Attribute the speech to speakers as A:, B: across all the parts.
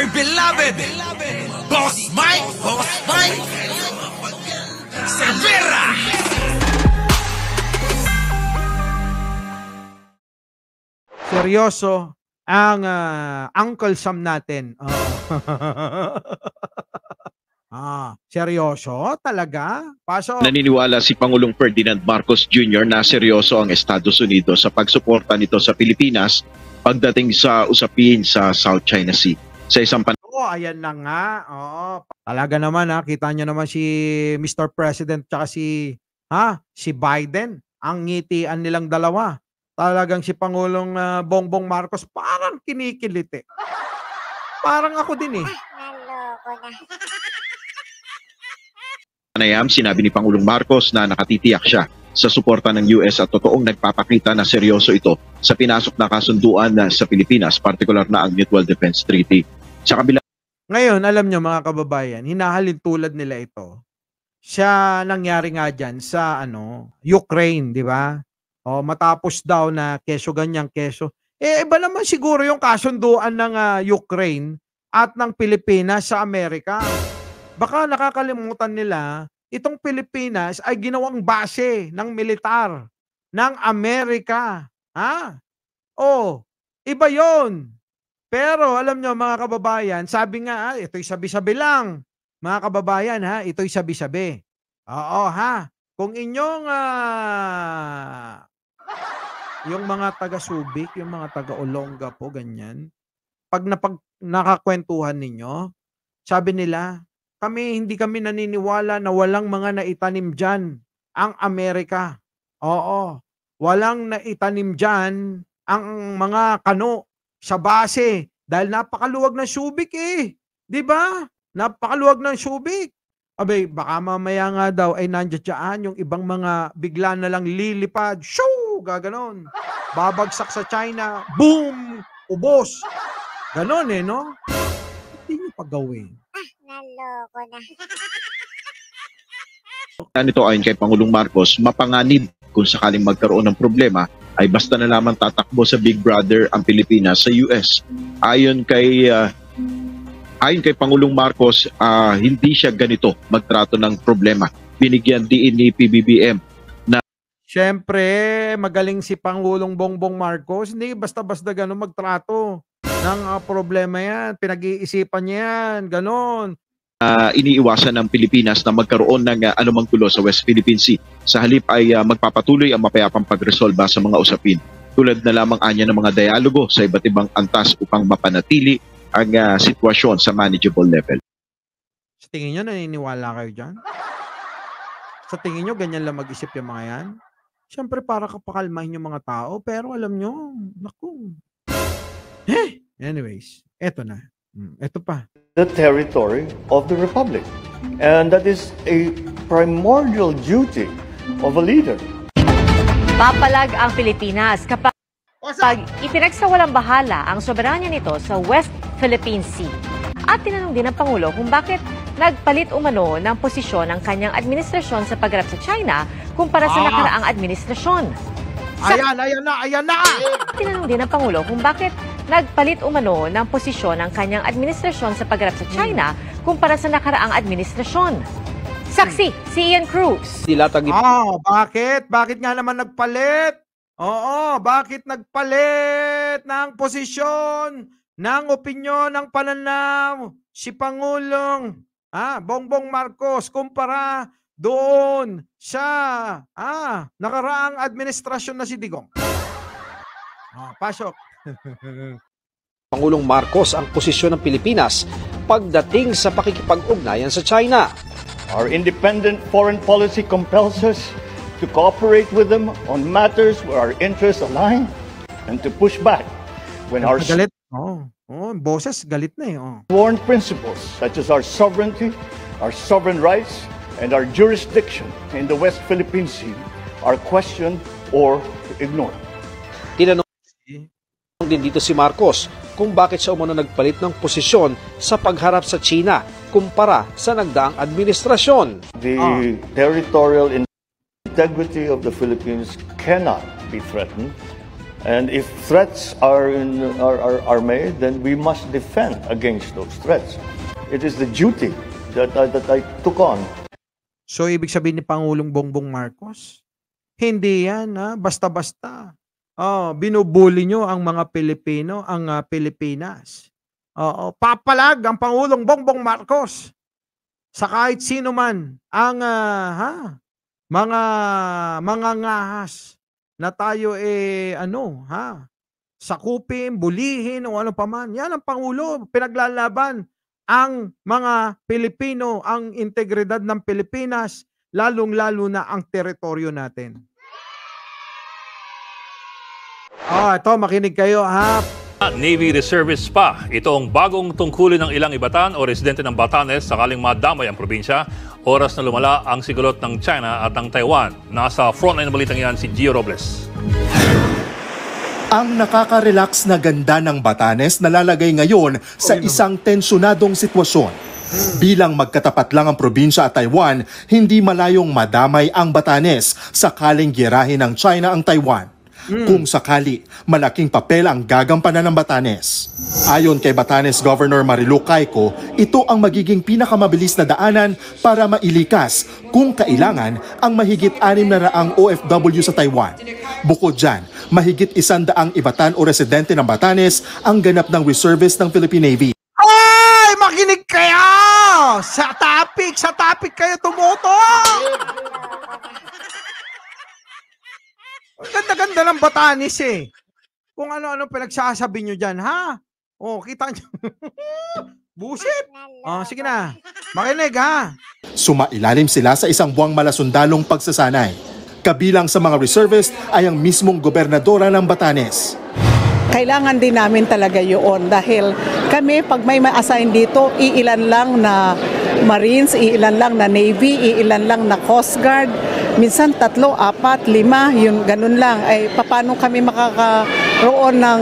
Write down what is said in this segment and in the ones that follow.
A: my beloved Boss Mike Severa.
B: Seryoso ang Uncle Sam natin. Seryoso? Talaga? Pasok.
C: Naniniwala si Pangulong Ferdinand Marcos Jr. na seryoso ang Estados Unidos sa pagsuporta nito sa Pilipinas pagdating sa usapin sa South China Sea. Sa isang
B: ayan na nga. Talaga naman kita nyo naman si Mr. President tsaka si Biden. Ang ngitian nilang dalawa. Talagang si Pangulong Bongbong Marcos parang kinikilit eh. Parang ako din eh.
D: Naloko na.
C: panayam, sinabi ni Pangulong Marcos na nakatitiyak siya sa suporta ng US at totoong nagpapakita na seryoso ito sa pinasok na kasunduan sa Pilipinas, partikular na ang Mutual Defense Treaty. Sa kabila
B: ngayon, alam nyo mga kababayan, hinahalin tulad nila ito. Siya nangyari nga dyan sa Ukraine, di ba? Matapos daw na keso ganyang keso. Iba naman siguro yung kasunduan ng Ukraine at ng Pilipinas sa Amerika. Baka nakakalimutan nila, itong Pilipinas ay ginawang base ng militar ng Amerika. Iba yon. Pero alam nyo mga kababayan, sabi nga, ito'y sabi-sabi lang. Mga kababayan, ito'y sabi-sabi. Kung inyong yung mga taga-Subic, yung mga taga-Olonga po, ganyan, pag nakakwentuhan ninyo, sabi nila, hindi kami naniniwala na walang mga naitanim dyan ang Amerika. Walang naitanim dyan ang mga kano sa base dahil napakaluwag ng Subic eh. Di ba? Napakaluwag ng Subic. Baka mamaya nga daw ay nandiyan yung ibang mga bigla na lang lilipad. Shoo! Gaganon. Babagsak sa China. Boom! Ubos. Ganon no? Hindi nyo pagawin.
D: Naloko na.
C: nito ayon kay Pangulong Marcos, mapanganib kung sakaling magkaroon ng problema ay basta na lamang tatakbo sa Big Brother ang Pilipinas sa US. Ayon kay Pangulong Marcos, hindi siya ganito magtrato ng problema. Binigyan din ni PBBM na
B: Siyempre, magaling si Pangulong Bongbong Marcos. Hindi basta-basta gano'n magtrato ng problema yan. Pinag-iisipan niya yan. Gano'n.
C: Iniiwasan ng Pilipinas na magkaroon ng anumang gulo sa West Philippine Sea. Sa halip ay magpapatuloy ang mapayapang pagresolba sa mga usapin. Tulad na lamang anya ng mga dialogo sa iba't ibang antas upang mapanatili ang sitwasyon sa manageable level.
B: Sa tingin nyo, naniniwala kayo dyan? Sa tingin nyo, ganyan lang mag-isip yung mga yan? Siyempre, para kapakalmahin yung mga tao. Pero alam nyo, naku. Anyways, eto na. Ito pa.
E: The territory of the Republic. And that is a primordial duty of a leader.
F: Papalag ang Pilipinas kapag ipinagsawalang bahala ang soberanya nito sa West Philippine Sea. At tinanong din ng Pangulo kung bakit nagpalit umano ng posisyon ng kanyang administrasyon sa pagharap sa China kumpara sa nakaraang administrasyon.
B: Ayan na!
F: Tinanong din ng Pangulo kung bakit nagpalit umano ng posisyon ng kanyang administrasyon sa pagharap sa China kumpara sa nakaraang administrasyon. Saksi, si Ian Cruz.
B: Bakit? Bakit nga naman nagpalit? Bakit nagpalit ng posisyon, ng opinyon, ng pananaw si Pangulong Bongbong Marcos kumpara doon sa nakaraang administrasyon na si Digong? Pasok.
G: Pangulong Marcos ang posisyon ng Pilipinas pagdating sa pakikipag-ugnayan sa China.
E: Our independent foreign policy compels us to cooperate with them on matters where our interests align and to push back when our
B: galit. Boses galit na
E: sworn principles such as our sovereignty, our sovereign rights, and our jurisdiction in the West Philippine Sea are questioned or ignored.
G: Tinanong din dito si Marcos kung bakit siya umano nagpalit ng posisyon sa pagharap sa China kumpara sa nagdaang administrasyon.
E: The territorial integrity of the Philippines cannot be threatened And if threats are made, then we must defend against those threats. It is the duty that I took on.
B: So, ibig sabihin ni Pangulong Bongbong Marcos, hindi yan, basta-basta. Binubuli nyo ang mga Pilipino, ang Pilipinas. Papalag ang Pangulong Bongbong Marcos sa kahit sino man ang mga ngahas na tayo sakupin, bulihin o ano paman. Yan ang Pangulo, pinaglalaban ang mga Pilipino, ang integridad ng Pilipinas, lalong-lalo na ang teritoryo natin. Ito, makinig kayo
H: Navy Reservists pa. Ito ang bagong tungkulin ng ilang ibatan o residente ng Batanes sakaling madamay ang probinsya. Oras na lumala ang sigulot ng China at ng Taiwan. Nasa frontline ng balitang yan si Gio Robles.
I: Ang nakaka-relax na ganda ng Batanes nalalagay ngayon sa isang tensyonadong sitwasyon. Bilang magkatapat lang ang probinsya at Taiwan, hindi malayong madamay ang Batanes sakaling giyerahin ng China ang Taiwan. Kung sakali, malaking papel ang gagampanan ng Batanes. Ayon kay Batanes Governor Marilu Cayco, ito ang magiging pinakamabilis na daanan para mailikas kung kailangan ang mahigit 600 OFW sa Taiwan. Bukod dyan, mahigit 100 ibatan o residente ng Batanes ang ganap ng reservist ng Philippine Navy.
B: Ay, makinig kayo! Sa topic kayo tumoto! Ganda-ganda ng Batanes Kung ano-ano pinagsasabi nyo dyan, kita nyo. Busit! Sige na. Makinig,
I: Sumailalim sila sa isang buwang malasundalong pagsasanay. Kabilang sa mga reservist ay ang mismong gobernadora ng Batanes.
J: Kailangan din namin talaga yun dahil kami pag may ma-assign dito, iilan lang na Marines, iilan lang na Navy, iilan lang na Coast Guard, minsan 3, 4, 5, yung ganun lang. Ay paano kami makakaroon ng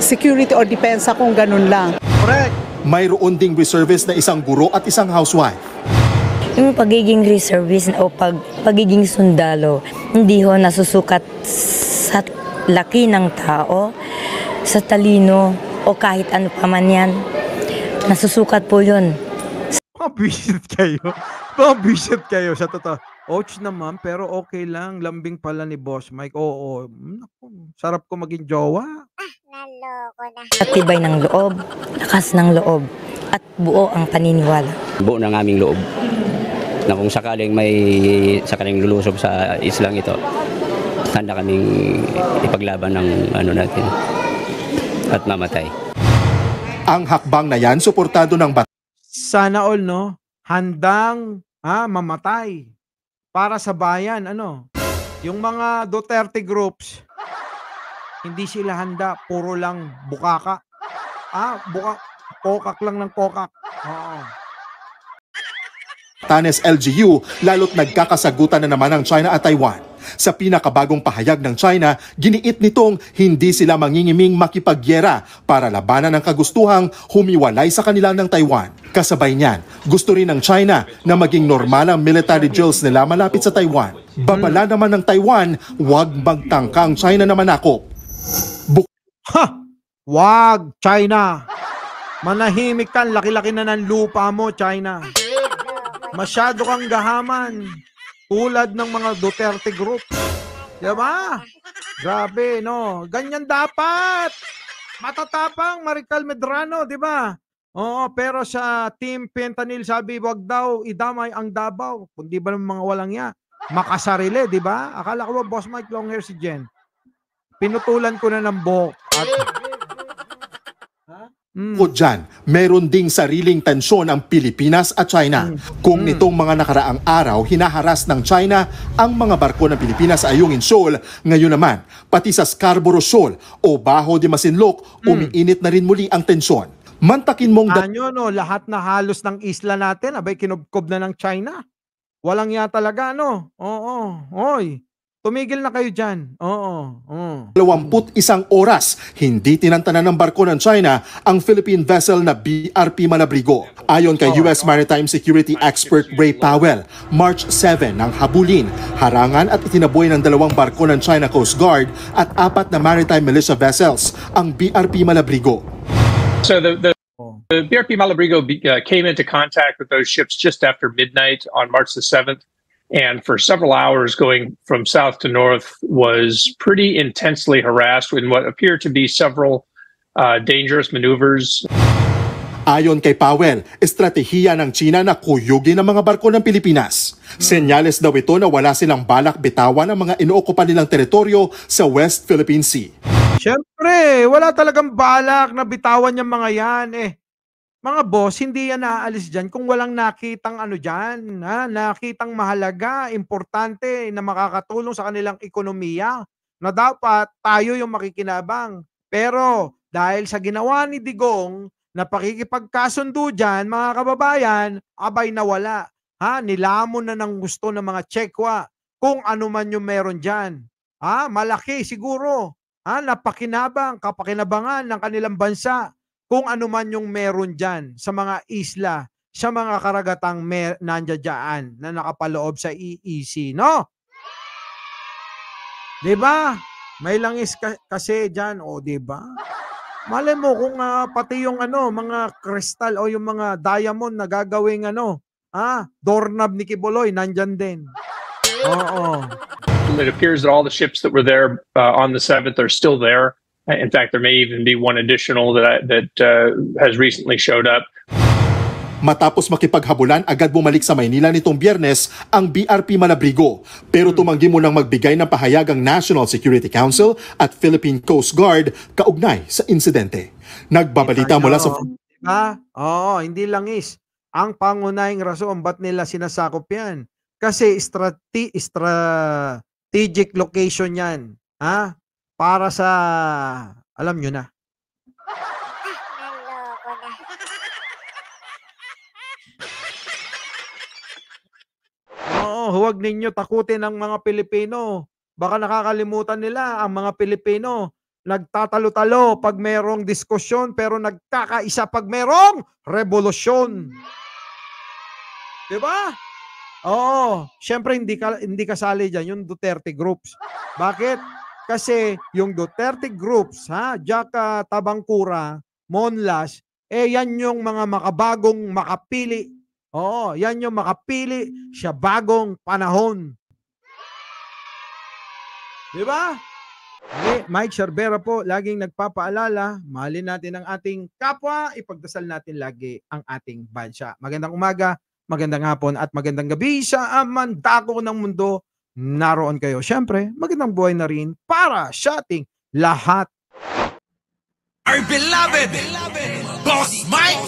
J: security or depensa kung ganun lang.
B: Correct.
I: Mayroon ding reservist na isang guro at isang housewife.
K: Yung pagiging reservist o pagiging sundalo, hindi ho nasusukat sa laki ng tao, sa talino, o kahit ano pa man yan. Nasusukat po yun.
B: Mabisit kayo sa totoo. Ouch naman, pero okay lang. Lambing pala ni Boss Mike. Oo. Naku, sarap ko maging jowa.
D: Naloko na.
K: Tibay ng loob, lakas ng loob, at buo ang paniniwala.
L: Buo ng aming loob na kung sakaling lulusob sa islang ito, handa kaming ipaglaban ng natin at mamatay.
I: Ang hakbang na yan, suportado ng
B: Sana all, handang mamatay para sa bayan. Yung mga Duterte groups, hindi sila handa, puro lang bukaka. Kokak lang ng kokak. Oo.
I: Batanes LGU, lalo't nagkakasagutan na naman ang China at Taiwan. Sa pinakabagong pahayag ng China, giniit nitong hindi sila mangingiming makipagyera para labanan ang kagustuhang humiwalay sa kanila ng Taiwan. Kasabay niyan, gusto rin ng China na maging normal ang military drills nila malapit sa Taiwan. Babala naman ng Taiwan, huwag magtangkang China na manakop.
B: Wag, China! Manahimik ka, laki-laki na ng lupa mo, China. Masyado kang gahaman. Tulad ng mga Duterte group. Diba? Grabe, Ganyan dapat. Matatapang, Marical Medrano, diba? Oo, pero sa Team Fentanyl, sabi, wag daw idamay ang Davao. Kundi ba ng mga walang makasarili, diba? Akala ko ba, Boss Mike, long hair si Jen. Pinutulan ko na ng buhok.
I: O dyan, meron ding sariling tensyon ang Pilipinas at China. Kung nitong mga nakaraang araw, hinaharas ng China ang mga barko ng Pilipinas sa Ayungin Shoal, ngayon naman, pati sa Scarborough Shoal o Bajo de Masinloc, umiinit na rin muli ang tensyon. Mantakin mong
B: lahat na halos ng isla natin, abay kinubkob na ng China. Walang talaga, Oo. Hoy. Tumigil na kayo dyan. Oo.
I: 21 oras, hindi tinantanan ng barko ng China ang Philippine vessel na BRP Malabrigo. Ayon kay US Maritime Security Expert Ray Powell, March 7 nang habulin, harangan at itinaboy ng 2 barko ng China Coast Guard at 4 na maritime militia vessels ang BRP Malabrigo.
M: So the BRP Malabrigo came into contact with those ships just after midnight on March the 7th. And for several hours going from south to north was pretty intensely harassed in what appeared to be several dangerous maneuvers.
I: Ayon kay Powell, estratehiya ng China na kuyugin ang mga barko ng Pilipinas. Senyales daw ito na wala silang balak bitawan ang mga inookupan nilang teritoryo sa West Philippine Sea.
B: Siyempre, wala talagang balak na bitawan yung mga yan Mga boss, hindi yan naaalis dyan kung walang nakitang dyan, nakitang mahalaga, importante na makakatulong sa kanilang ekonomiya na dapat tayo yung makikinabang. Pero dahil sa ginawa ni Digong na pakikipagkasundo dyan, mga kababayan, abay nawala. Nilamon na ng gusto ng mga Chekwa kung ano man yung meron dyan. Malaki siguro. Napakinabang, kapakinabangan ng kanilang bansa kung ano man yung meron dyan sa mga isla, sa mga karagatang nandiyan na nakapaloob sa EEC, no? Diba? May langis kasi dyan, diba? Malay mo kung pati yung mga kristal o yung mga diamond na gagawing doorknob ni Kibuloy, nandyan din. Oo.
M: It appears that all the ships that were there on the 7th are still there. In fact, there may even be one additional that has recently showed up.
I: Matapos makipaghabulan, agad bumalik sa Maynila nitong Biyernes ang BRP Malabrigo. Pero tumanggi mo nang magbigay ng pahayag ang National Security Council at Philippine Coast Guard kaugnay sa insidente. Nagbabalita mula sa...
B: hindi langis. Ang pangunahing rason ba't nila sinasakop yan? Kasi strategic location yan. Para sa, alam nyo na. Huwag ninyo takutin ang mga Pilipino. Baka nakakalimutan nila ang mga Pilipino. Nagtatalo-talo pag merong diskusyon pero nagkakaisa pag merong revolusyon. Diba? Siyempre hindi kasali dyan yung Duterte groups. Bakit? Kasi yung Duterte groups, Jaka Tabangkura, Monlas, yan yung mga makabagong makapili. Yan yung makapili sa bagong panahon. Diba? Mike Cervera po, laging nagpapaalala, mahalin natin ang ating kapwa, ipagdasal natin lagi ang ating bansa. Magandang umaga, magandang hapon at magandang gabi sa mandako ng mundo. Naroon kayo. Siyempre, magandang buhay na rin para sa ating lahat.
A: Our beloved Boss Mike!